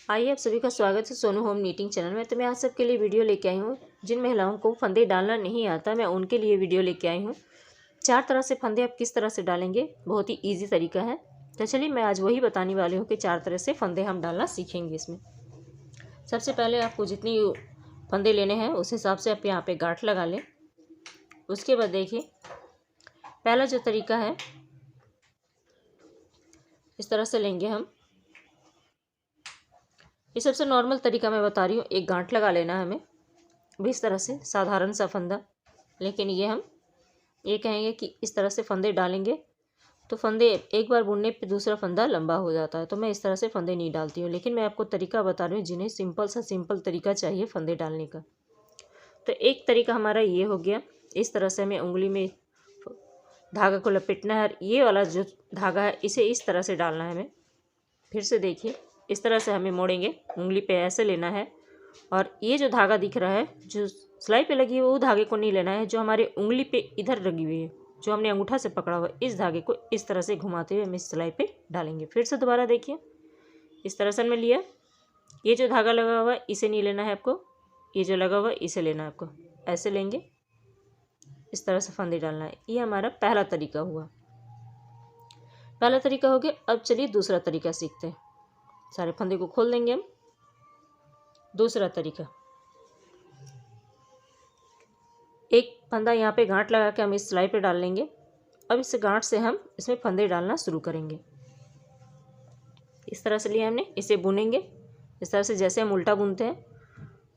आइए आप सभी का स्वागत है सोनू होम नीटिंग चैनल में। तो मैं आज सबके लिए वीडियो लेके आई हूँ। जिन महिलाओं को फंदे डालना नहीं आता, मैं उनके लिए वीडियो लेके आई हूँ। 4 तरह से फंदे आप किस तरह से डालेंगे, बहुत ही ईजी तरीका है। तो चलिए मैं आज वही बताने वाली हूँ कि 4 तरह से फंदे हम डालना सीखेंगे इसमें। सबसे पहले आपको जितनी फंदे लेने हैं उस हिसाब से आप यहाँ पे गांठ लगा लें। उसके बाद देखिए, पहला जो तरीका है, इस तरह से लेंगे हम। ये सबसे नॉर्मल तरीका मैं बता रही हूँ। एक गांठ लगा लेना है हमें भी, इस तरह से साधारण सा फंदा। लेकिन हम ये कहेंगे कि इस तरह से फंदे डालेंगे तो फंदे एक बार बुनने पे दूसरा फंदा लंबा हो जाता है। तो मैं इस तरह से फंदे नहीं डालती हूँ, लेकिन मैं आपको तरीका बता रही हूँ जिन्हें सिंपल तरीका चाहिए फंदे डालने का। तो एक तरीका हमारा ये हो गया, इस तरह से हमें उंगली में धागा को लपेटना है। ये वाला जो धागा है इसे इस तरह से डालना है हमें। फिर से देखिए, इस तरह से हमें मोड़ेंगे, उंगली पे ऐसे लेना है। और ये जो धागा दिख रहा है, जो सिलाई पे लगी हुई, वो धागे को नहीं लेना है। जो हमारे उंगली पे इधर लगी हुई है, जो हमने अंगूठा से पकड़ा हुआ है, इस धागे को इस तरह से घुमाते हुए हम इस सिलाई पे डालेंगे। फिर से दोबारा देखिए, इस तरह से हमने लिया। ये जो धागा लगा हुआ है इसे नहीं लेना है आपको, ये जो लगा हुआ है इसे लेना है आपको। ऐसे लेंगे, इस तरह से फंदे डालना है। ये हमारा पहला तरीका हुआ। पहला तरीका हो गया। अब चलिए दूसरा तरीका सीखते हैं। सारे फंदे को खोल देंगे हम। दूसरा तरीका, एक फंदा यहाँ पे गांठ लगा के हम इस सिलाई पे डाल लेंगे। अब इस गांठ से हम इसमें फंदे डालना शुरू करेंगे। इस तरह से लिया हमने, इसे बुनेंगे इस तरह से जैसे हम उल्टा बुनते हैं।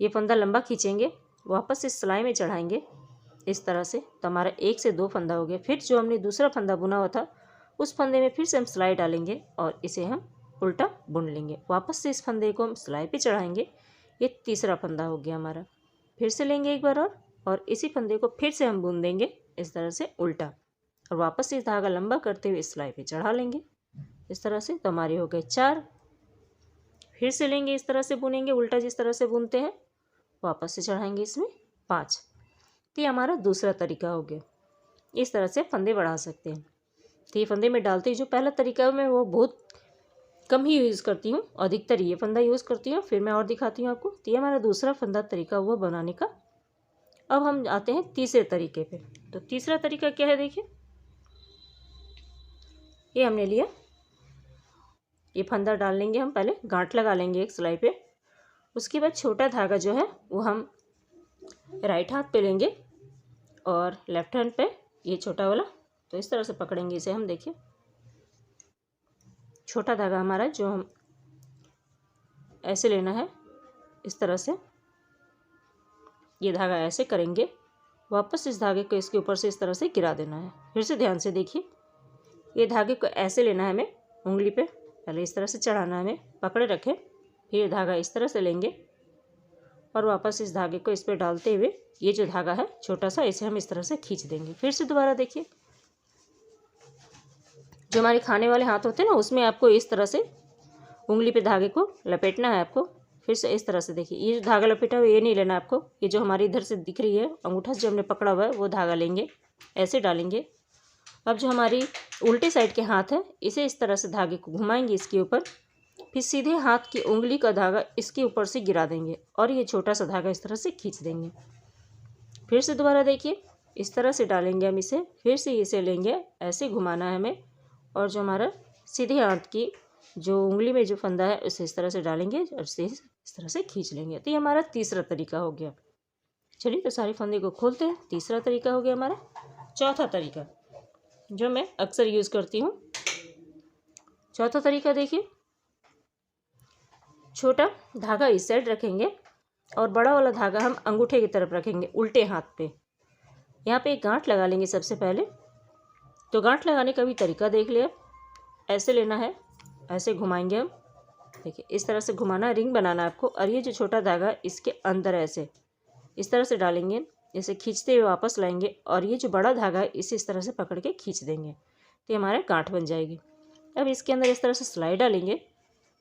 ये फंदा लंबा खींचेंगे, वापस इस सिलाई में चढ़ाएंगे इस तरह से। तो हमारा 1 से 2 फंदा हो गया। फिर जो हमने दूसरा फंदा बुना हुआ था उस फंदे में फिर से हम सिलाई डालेंगे और इसे हम उल्टा बुन लेंगे। वापस से इस फंदे को हम सिलाई पे चढ़ाएंगे। ये तीसरा फंदा हो गया हमारा। फिर से लेंगे एक बार और इसी फंदे को फिर से हम बुन देंगे इस तरह से उल्टा, और वापस से धागा लंबा करते हुए इस सिलाई पे चढ़ा लेंगे इस तरह से। तो हमारे हो गए 4। फिर से लेंगे, इस तरह से बुनेंगे उल्टा, जिस तरह से बुनते हैं, वापस से चढ़ाएंगे इसमें 5। तो ये हमारा दूसरा तरीका हो गया। इस तरह से फंदे बढ़ा सकते हैं। तो ये फंदे में डालते ही जो पहला तरीका है मैं वो बहुत कम ही यूज़ करती हूँ, अधिकतर ये फंदा यूज़ करती हूँ। फिर मैं और दिखाती हूँ आपको। तो ये हमारा दूसरा फंदा तरीका हुआ बनाने का। अब हम आते हैं तीसरे तरीके पे। तो तीसरा तरीका क्या है, देखिए, ये हमने लिया। ये फंदा डाल लेंगे हम, पहले गांठ लगा लेंगे एक सिलाई पे। उसके बाद छोटा धागा जो है वो हम राइट हाथ पे लेंगे और लेफ्ट हैंड पे ये छोटा वाला, तो इस तरह से पकड़ेंगे इसे हम। देखिए, छोटा धागा हमारा जो हम ऐसे लेना है इस तरह से। ये धागा ऐसे करेंगे, वापस इस धागे को इसके ऊपर से इस तरह से गिरा देना है। फिर से ध्यान से देखिए, ये धागे को ऐसे लेना है हमें, उंगली पे पहले इस तरह से चढ़ाना है हमें, पकड़े रखें। फिर धागा इस तरह से लेंगे और वापस इस धागे को इस पर डालते हुए ये जो धागा है छोटा सा, इसे हम इस तरह से खींच देंगे। फिर से दोबारा देखिए, जो हमारे खाने वाले हाथ होते हैं ना, उसमें आपको इस तरह से उंगली पे धागे को लपेटना है आपको। फिर से इस तरह से देखिए, ये जो धागा लपेटा हुआ ये नहीं लेना आपको। ये जो हमारी इधर से दिख रही है अंगूठा से जो हमने पकड़ा हुआ है वो धागा लेंगे, ऐसे डालेंगे। अब जो हमारी उल्टे साइड के हाथ है इसे इस तरह से धागे को घुमाएंगे इसके ऊपर। फिर सीधे हाथ की उंगली का धागा इसके ऊपर से गिरा देंगे और ये छोटा सा धागा इस तरह से खींच देंगे। फिर से दोबारा देखिए, इस तरह से डालेंगे हम इसे। फिर से इसे लेंगे, ऐसे घुमाना है हमें, और जो हमारा सीधे हाथ की जो उंगली में जो फंदा है उसे इस तरह से डालेंगे और इसे इस तरह से खींच लेंगे। तो ये हमारा तीसरा तरीका हो गया। चलिए तो सारे फंदे को खोलते हैं। तीसरा तरीका हो गया हमारा। चौथा तरीका जो मैं अक्सर यूज़ करती हूँ। चौथा तरीका देखिए, छोटा धागा इस साइड रखेंगे और बड़ा वाला धागा हम अंगूठे की तरफ रखेंगे उल्टे हाथ पे। यहाँ पे एक गांठ लगा लेंगे सबसे पहले। तो गांठ लगाने का भी तरीका देख लिया। ऐसे लेना है, ऐसे घुमाएंगे हम। देखिए, इस तरह से घुमाना, रिंग बनाना आपको। और ये जो छोटा धागा इसके अंदर ऐसे इस तरह से डालेंगे, इसे खींचते हुए वापस लाएंगे और ये जो बड़ा धागा है इसे इस तरह से पकड़ के खींच देंगे। तो ये हमारा गांठ बन जाएगी। अब इसके अंदर इस तरह से सिलाई डालेंगे।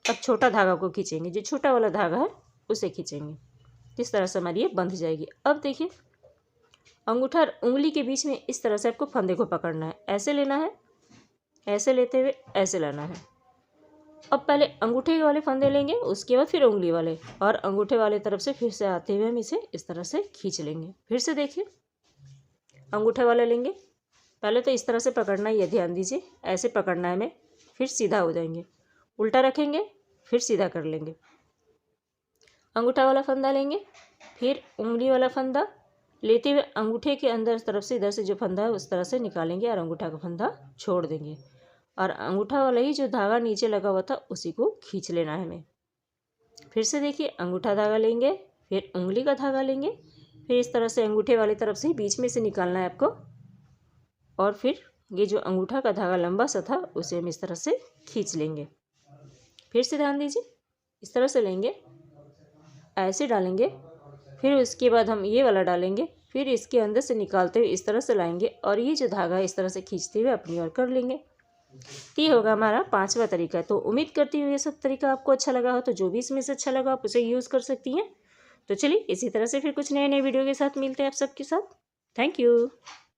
अब छोटा धागा को खींचेंगे, जो छोटा वाला धागा है उसे खींचेंगे। इस तरह से हमारी ये बंध जाएगी। अब देखिए, अंगूठा और उंगली के बीच में इस तरह से आपको फंदे को पकड़ना है। ऐसे लेना है, ऐसे लेते हुए ऐसे लाना है। अब पहले अंगूठे वाले फंदे लेंगे, उसके बाद फिर उंगली वाले, और अंगूठे वाले तरफ से फिर से आते हुए हम इसे इस तरह से खींच लेंगे। फिर से देखिए, अंगूठे वाला लेंगे, पहले तो इस तरह से पकड़ना ही है, ध्यान दीजिए, ऐसे पकड़ना है हमें, फिर सीधा हो जाएंगे, उल्टा रखेंगे, फिर सीधा कर लेंगे। अंगूठा वाला फंदा लेंगे, फिर उंगली वाला फंदा लेते हुए अंगूठे के अंदर तरफ से इधर से जो फंदा है उस तरह से निकालेंगे और अंगूठा का फंदा छोड़ देंगे, और अंगूठा वाला ही जो धागा नीचे लगा हुआ था उसी को खींच लेना है हमें। फिर से देखिए, अंगूठा धागा लेंगे, फिर उंगली का धागा लेंगे, फिर इस तरह से अंगूठे वाली तरफ से बीच में से निकालना है आपको, और फिर ये जो अंगूठा का धागा लंबा सा था उसे हम इस तरह से खींच लेंगे। फिर से ध्यान दीजिए, इस तरह से लेंगे, ऐसे डालेंगे, फिर उसके बाद हम ये वाला डालेंगे, फिर इसके अंदर से निकालते हुए इस तरह से लाएंगे, और ये जो धागा है इस तरह से खींचते हुए अपनी ओर कर लेंगे। ये होगा हमारा 5वां तरीका। तो उम्मीद करती हूँ ये सब तरीका आपको अच्छा लगा हो, तो जो भी इसमें से अच्छा लगा आप उसे यूज़ कर सकती हैं। तो चलिए, इसी तरह से फिर कुछ नए नए वीडियो के साथ मिलते हैं आप सबके साथ। Thank you.